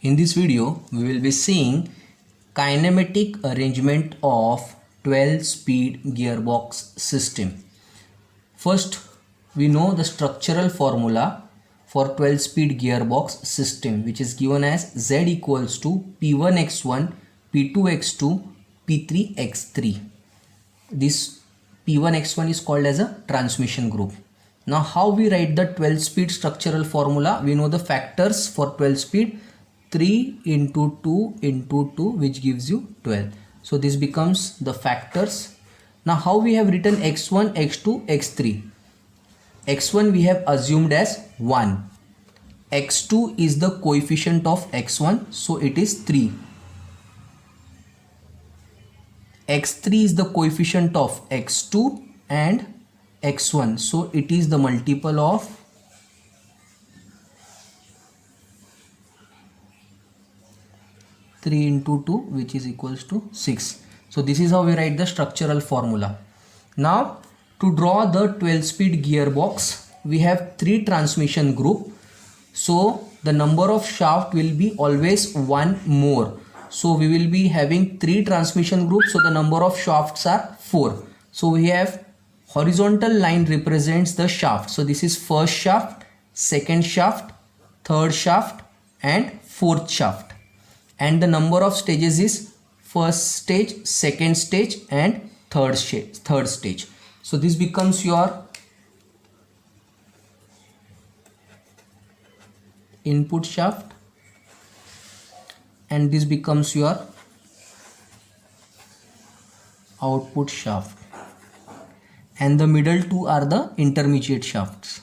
In this video, we will be seeing kinematic arrangement of 12-speed gearbox system. First, we know the structural formula for 12-speed gearbox system, which is given as Z equals to P1x1, P2x2, P3x3. This P1x1 is called as a transmission group. Now, how we write the 12-speed structural formula? We know the factors for 12-speed. 3 into 2 into 2, which gives you 12. So this becomes the factors. Now how we have written x1, x2, x3? x1 we have assumed as 1. x2 is the coefficient of x1, so it is 3. x3 is the coefficient of x2 and x1, so it is the multiple of 3 into 2, which is equals to 6. So this is how we write the structural formula. Now to draw the 12-speed gearbox, we have 3 transmission group. So the number of shaft will be always 1 more. So we will be having 3 transmission groups. So the number of shafts are 4. So we have horizontal line represents the shaft. So this is first shaft, second shaft, third shaft and fourth shaft. And the number of stages is first stage, second stage and third stage. So this becomes your input shaft and this becomes your output shaft, and the middle two are the intermediate shafts.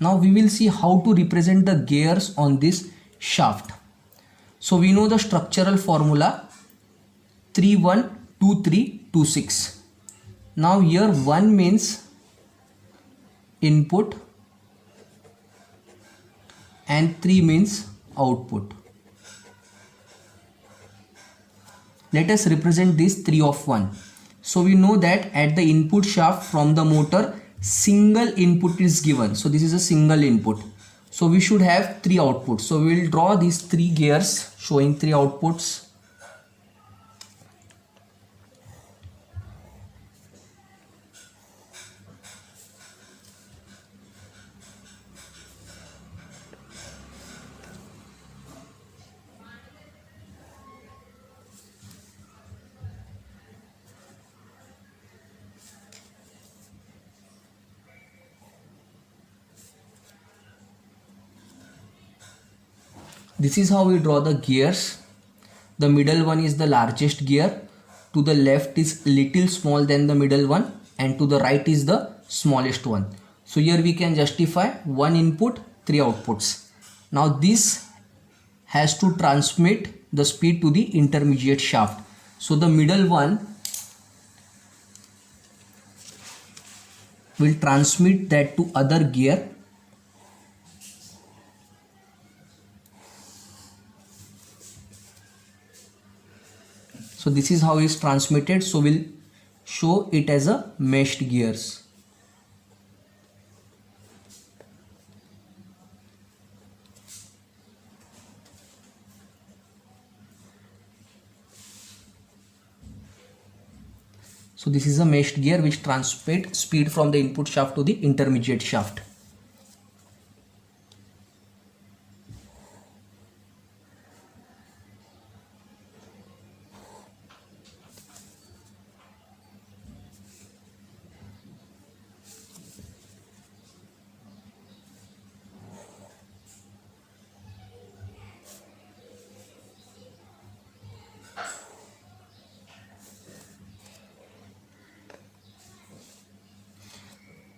Now we will see how to represent the gears on this shaft. So we know the structural formula 3 1 2 3 2 6. Now here 1 means input and 3 means output. Let us represent this 3 of 1. So we know that at the input shaft from the motor, single input is given. So this is a single input. So we should have 3 outputs. So we will draw these 3 gears showing 3 outputs. This is how we draw the gears. The middle one is the largest gear. To the left is little small than the middle one, and to the right is the smallest one. So here we can justify 1 input, 3 outputs. Now this has to transmit the speed to the intermediate shaft. So the middle one will transmit that to other gear. So this is how it is transmitted. So we'll show it as a meshed gears. So this is a meshed gear which transmits speed from the input shaft to the intermediate shaft.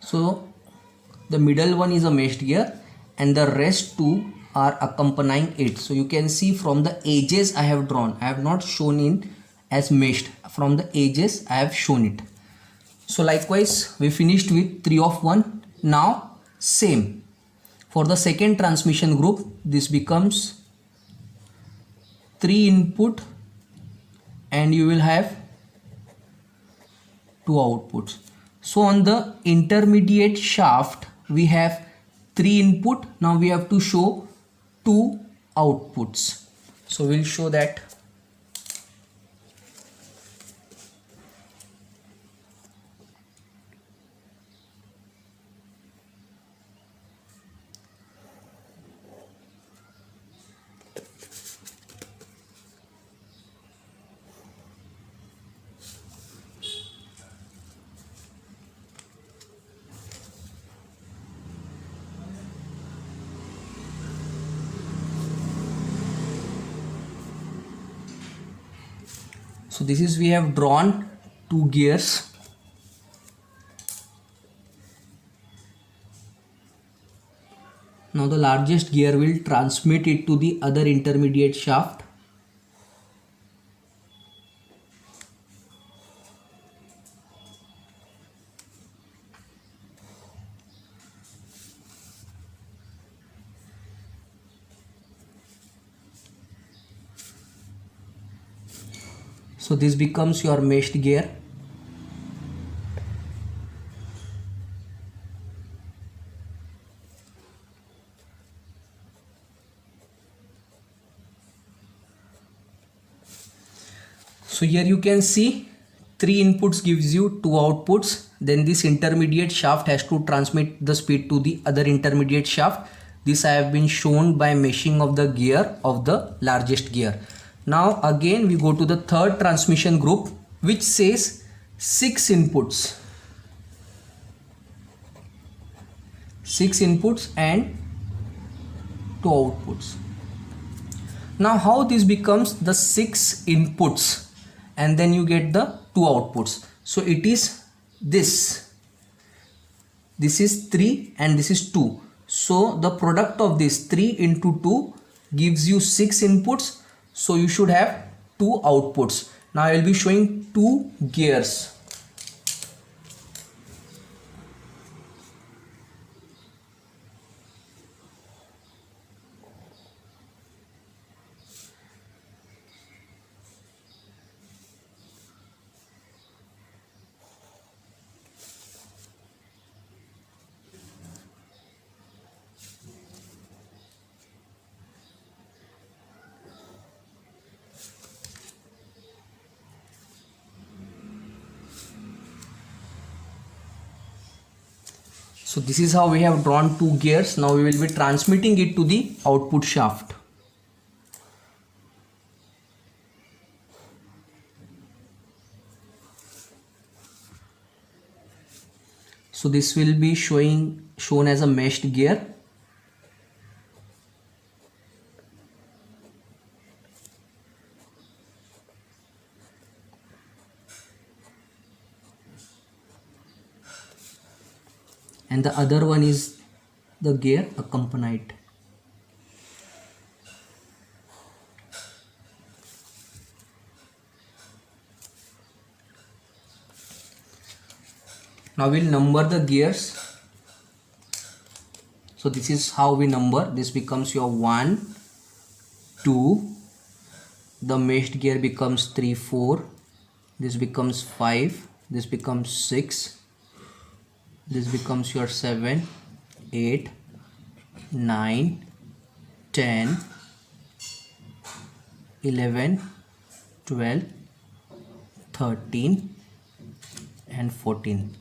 So the middle one is a meshed gear and the rest two are accompanying it. So you can see from the edges I have drawn. I have not shown it as meshed. From the edges I have shown it. So likewise we finished with 3 of 1. Now same. For the second transmission group, this becomes 3 input and you will have two outputs. So on the intermediate shaft we have 3 input. Now we have to show 2 outputs. So we'll show that. So this is, we have drawn 2 gears. Now the largest gear will transmit it to the other intermediate shaft. So this becomes your meshed gear. So here you can see 3 inputs gives you 2 outputs. Then this intermediate shaft has to transmit the speed to the other intermediate shaft. This I have been shown by meshing of the gear of the largest gear. Now again we go to the third transmission group, which says 6 inputs. 6 inputs and 2 outputs. Now how this becomes the 6 inputs and then you get the 2 outputs? So it is this. This is 3 and this is 2. So the product of this 3 into 2 gives you 6 inputs. So you should have 2 outputs. Now I will be showing 2 gears. So this is how we have drawn 2 gears. Now we will be transmitting it to the output shaft. So this will be shown as a meshed gear. And the other one is the gear accompanied. Now we'll number the gears. So this is how we number. This becomes your 1, 2. The meshed gear becomes 3, 4. This becomes 5. This becomes 6. This becomes your 7, 8, 9, 10, 11, 12, 13 and 14.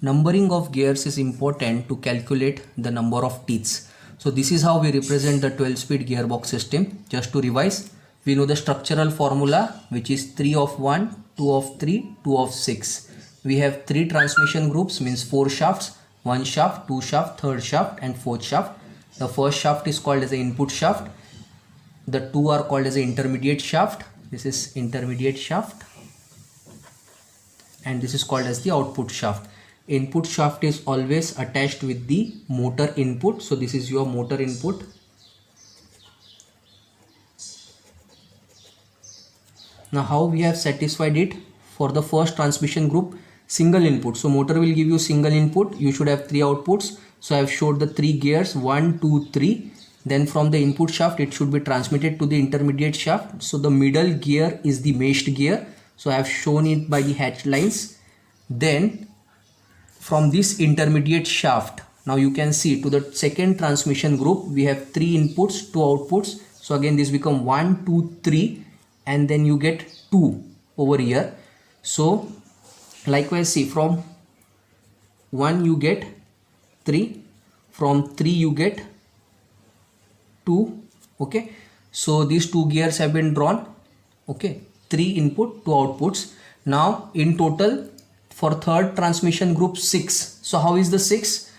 Numbering of gears is important to calculate the number of teeths. So this is how we represent the 12-speed gearbox system. Just to revise, we know the structural formula, which is 3 of 1, 2 of 3, 2 of 6. We have 3 transmission groups, means 4 shafts, 1 shaft, 2 shaft, 3rd shaft and 4th shaft. The first shaft is called as the input shaft. The 2 are called as the intermediate shaft. This is intermediate shaft. And this is called as the output shaft. Input shaft is always attached with the motor input. So this is your motor input. Now how we have satisfied it? For the first transmission group, single input. So motor will give you single input. You should have 3 outputs. So I have showed the 3 gears, 1, 2, 3. Then from the input shaft, it should be transmitted to the intermediate shaft. So the middle gear is the meshed gear. So I have shown it by the hatch lines. Then from this intermediate shaft, now you can see to the second transmission group we have 3 inputs, 2 outputs. So again this become 1 2 3, and then you get 2 over here. So likewise see, from 1 you get 3, from 3 you get 2. Okay, so these 2 gears have been drawn. Okay, 3 input, 2 outputs. Now in total for third transmission group 6. So how is the 6?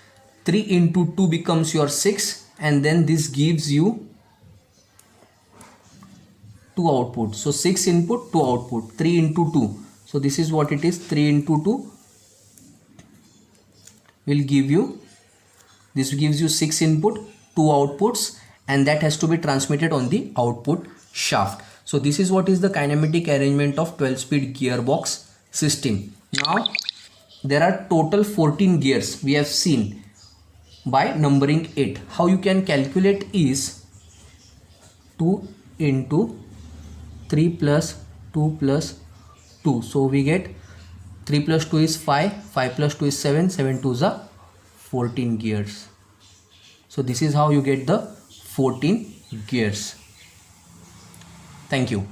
3 into 2 becomes your 6, and then this gives you 2 output. So 6 input, 2 output, 3 into 2. So this is what it is. 3 into 2 will give you, this gives you 6 input, 2 outputs, and that has to be transmitted on the output shaft. So this is what is the kinematic arrangement of 12-speed gearbox system. Now there are total 14 gears we have seen by numbering 8. How you can calculate is 2 into 3 plus 2 plus 2. So we get 3 plus 2 is 5, 5 plus 2 is 7, 7 2s are 14 gears. So this is how you get the 14 gears. Thank you.